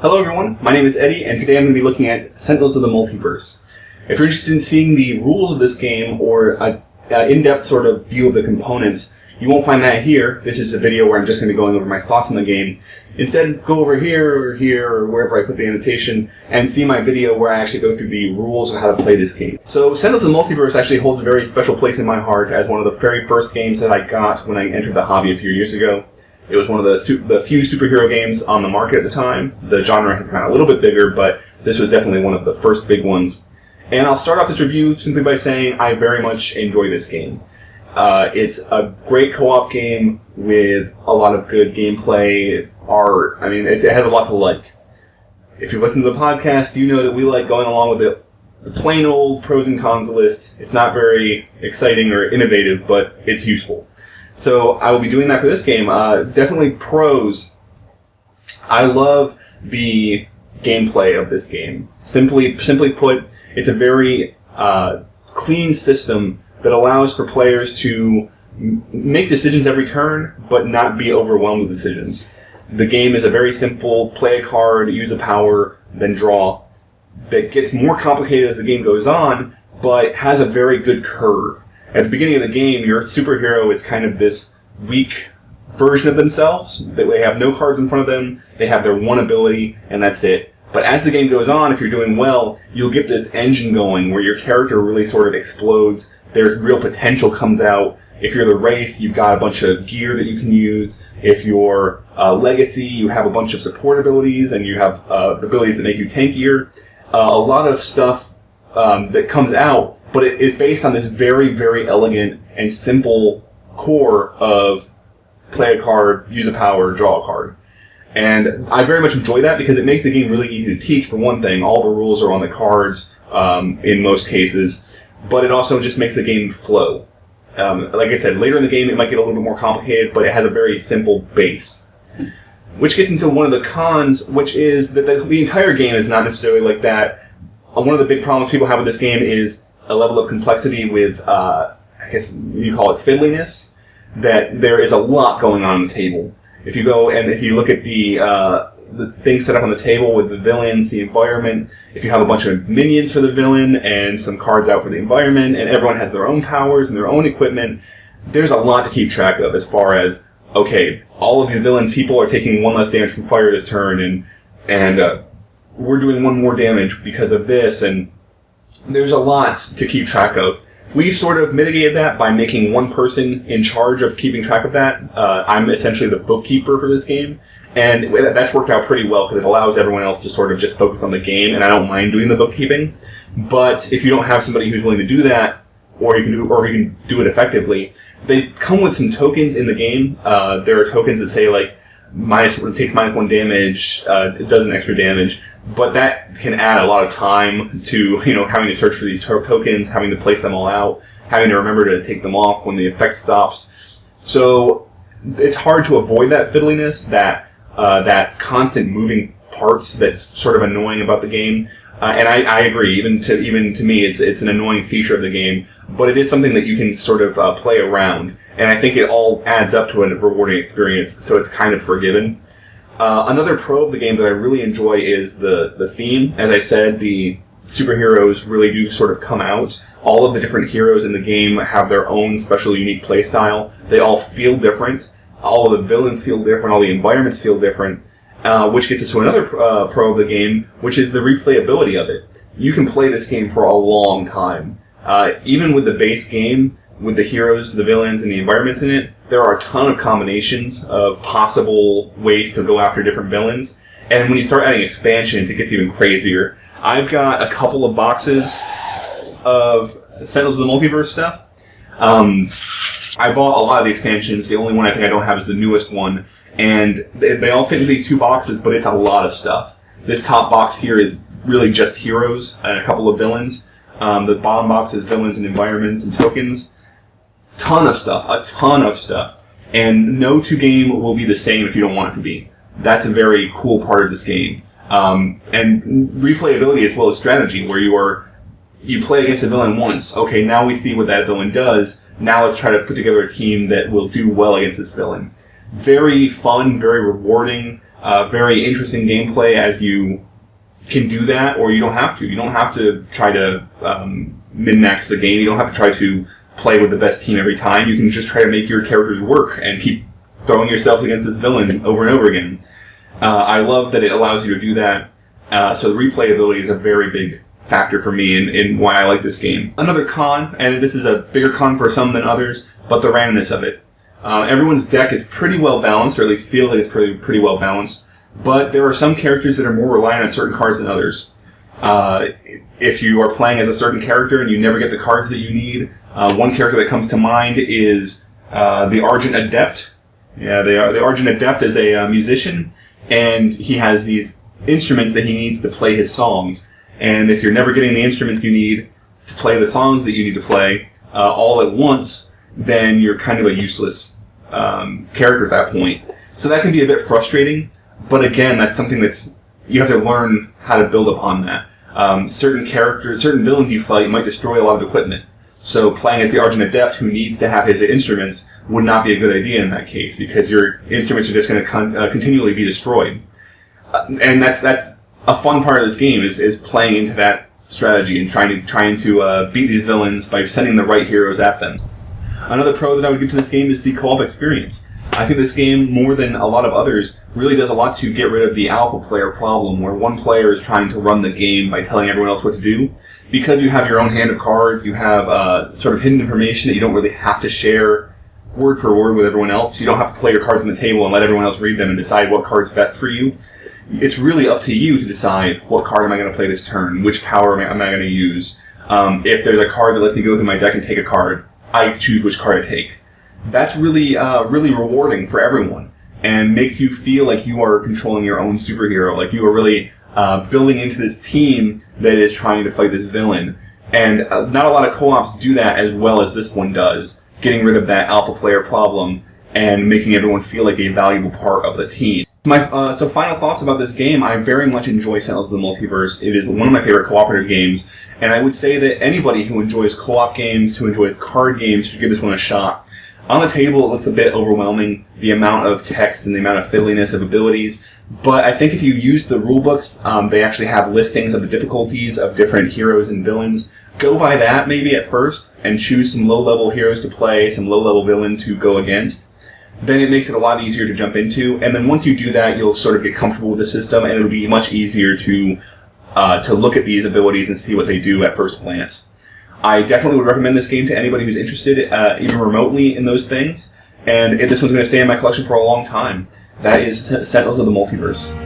Hello everyone, my name is Eddie, and today I'm going to be looking at Sentinels of the Multiverse. If you're interested in seeing the rules of this game, or an in-depth sort of view of the components, you won't find that here. This is a video where I'm just going to be going over my thoughts on the game. Instead, go over here, or wherever I put the annotation, and see my video where I actually go through the rules of how to play this game. So, Sentinels of the Multiverse actually holds a very special place in my heart as one of the very first games that I got when I entered the hobby a few years ago. It was one of the few superhero games on the market at the time. The genre has gotten a little bit bigger, but this was definitely one of the first big ones. And I'll start off this review simply by saying I very much enjoy this game. It's a great co-op game with a lot of good gameplay, art. I mean, it has a lot to like. If you listen to the podcast, you know that we like going along with the plain old pros and cons list. It's not very exciting or innovative, but it's useful. So I will be doing that for this game. Definitely pros. I love the gameplay of this game. Simply put, it's a very clean system that allows for players to make decisions every turn, but not be overwhelmed with decisions. The game is a very simple play a card, use a power, then draw. That gets more complicated as the game goes on, but has a very good curve. At the beginning of the game, your superhero is kind of this weak version of themselves. They have no cards in front of them, they have their one ability, and that's it. But as the game goes on, if you're doing well, you'll get this engine going where your character really sort of explodes. There's real potential comes out. If you're the Wraith, you've got a bunch of gear that you can use. If you're Legacy, you have a bunch of support abilities, and you have abilities that make you tankier. A lot of stuff that comes out, but it is based on this very, very elegant and simple core of play a card, use a power, draw a card. And I very much enjoy that because it makes the game really easy to teach, for one thing. All the rules are on the cards in most cases, but it also just makes the game flow. Like I said, later in the game it might get a little bit more complicated, but it has a very simple base. Which gets into one of the cons, which is that the entire game is not necessarily like that. One of the big problems people have with this game is a level of complexity with, I guess you call it fiddliness, that there is a lot going on the table. If you go and if you look at the things set up on the table with the villains, the environment, if you have a bunch of minions for the villain and some cards out for the environment, and everyone has their own powers and their own equipment, there's a lot to keep track of as far as, okay, all of the villains' people are taking one less damage from fire this turn, and we're doing one more damage because of this, and there's a lot to keep track of. We've sort of mitigated that by making one person in charge of keeping track of that. I'm essentially the bookkeeper for this game, and that's worked out pretty well because it allows everyone else to sort of just focus on the game, and I don't mind doing the bookkeeping. But if you don't have somebody who's willing to do that, or you can do it effectively, they come with some tokens in the game. There are tokens that say like takes -1 damage, it does an extra damage, but that can add a lot of time to, having to search for these tokens, having to place them all out, having to remember to take them off when the effect stops. So it's hard to avoid that fiddliness, that constant moving parts that's sort of annoying about the game. And I agree, even to me, it's an annoying feature of the game, but it is something that you can sort of play around, and I think it all adds up to a rewarding experience, so it's kind of forgiven. Another pro of the game that I really enjoy is the theme. As I said, the superheroes really do sort of come out. All of the different heroes in the game have their own special, unique playstyle. They all feel different. All of the villains feel different. All the environments feel different. Which gets us to another pro of the game, which is the replayability of it. You can play this game for a long time. Even with the base game, with the heroes, the villains, and the environments in it, there are a ton of combinations of possible ways to go after different villains. And when you start adding expansions, it gets even crazier. I've got a couple of boxes of Sentinels of the Multiverse stuff. I bought a lot of the expansions. The only one I think I don't have is the newest one. And they all fit in these two boxes, but it's a lot of stuff. This top box here is really just heroes and a couple of villains. The bottom box is villains and environments and tokens. A ton of stuff. And no two game will be the same if you don't want it to be. That's a very cool part of this game. And replayability as well as strategy, where you play against a villain once. Okay, now we see what that villain does. Now let's try to put together a team that will do well against this villain. Very fun, very rewarding. very interesting gameplay as you can do that, or you don't have to. You don't have to try to min-max the game. You don't have to try to play with the best team every time. You can just try to make your characters work and keep throwing yourselves against this villain over and over again. I love that it allows you to do that. So the replayability is a very big factor for me in why I like this game. Another con, and this is a bigger con for some than others, but the randomness of it. Everyone's deck is pretty well balanced, or at least feels like it's pretty well balanced, but there are some characters that are more reliant on certain cards than others. If you are playing as a certain character and you never get the cards that you need, one character that comes to mind is the Argent Adept. Yeah, the Argent Adept is a musician, and he has these instruments that he needs to play his songs. And if you're never getting the instruments you need to play the songs that you need to play all at once, then you're kind of a useless character at that point. So that can be a bit frustrating, but again, that's something you have to learn how to build upon that. Certain villains you fight might destroy a lot of equipment. So playing as the Argent Adept, who needs to have his instruments, would not be a good idea in that case, because your instruments are just going to continually be destroyed. And that's a fun part of this game is playing into that strategy and trying to beat these villains by sending the right heroes at them. Another pro that I would give to this game is the co-op experience. I think this game, more than a lot of others, really does a lot to get rid of the alpha player problem, where one player is trying to run the game by telling everyone else what to do. Because you have your own hand of cards, you have sort of hidden information that you don't really have to share word for word with everyone else. You don't have to play your cards on the table and let everyone else read them and decide what card's best for you. It's really up to you to decide what card am I going to play this turn, which power am I going to use. If there's a card that lets me go through my deck and take a card, I choose which card to take. That's really rewarding for everyone, and makes you feel like you are controlling your own superhero, like you are really building into this team that is trying to fight this villain. And not a lot of co-ops do that as well as this one does, getting rid of that alpha player problem and making everyone feel like a valuable part of the team. So final thoughts about this game. I very much enjoy Sentinels of the Multiverse. It is one of my favorite cooperative games, and I would say that anybody who enjoys co-op games, who enjoys card games, should give this one a shot. On the table, it looks a bit overwhelming, the amount of text and the amount of fiddliness of abilities, but I think if you use the rulebooks, they actually have listings of the difficulties of different heroes and villains. Go by that maybe at first, and choose some low-level heroes to play, some low-level villain to go against. Then it makes it a lot easier to jump into, and then once you do that, you'll sort of get comfortable with the system, and it'll be much easier to look at these abilities and see what they do at first glance. I definitely would recommend this game to anybody who's interested, even remotely, in those things, and this one's going to stay in my collection for a long time. That is Sentinels of the Multiverse.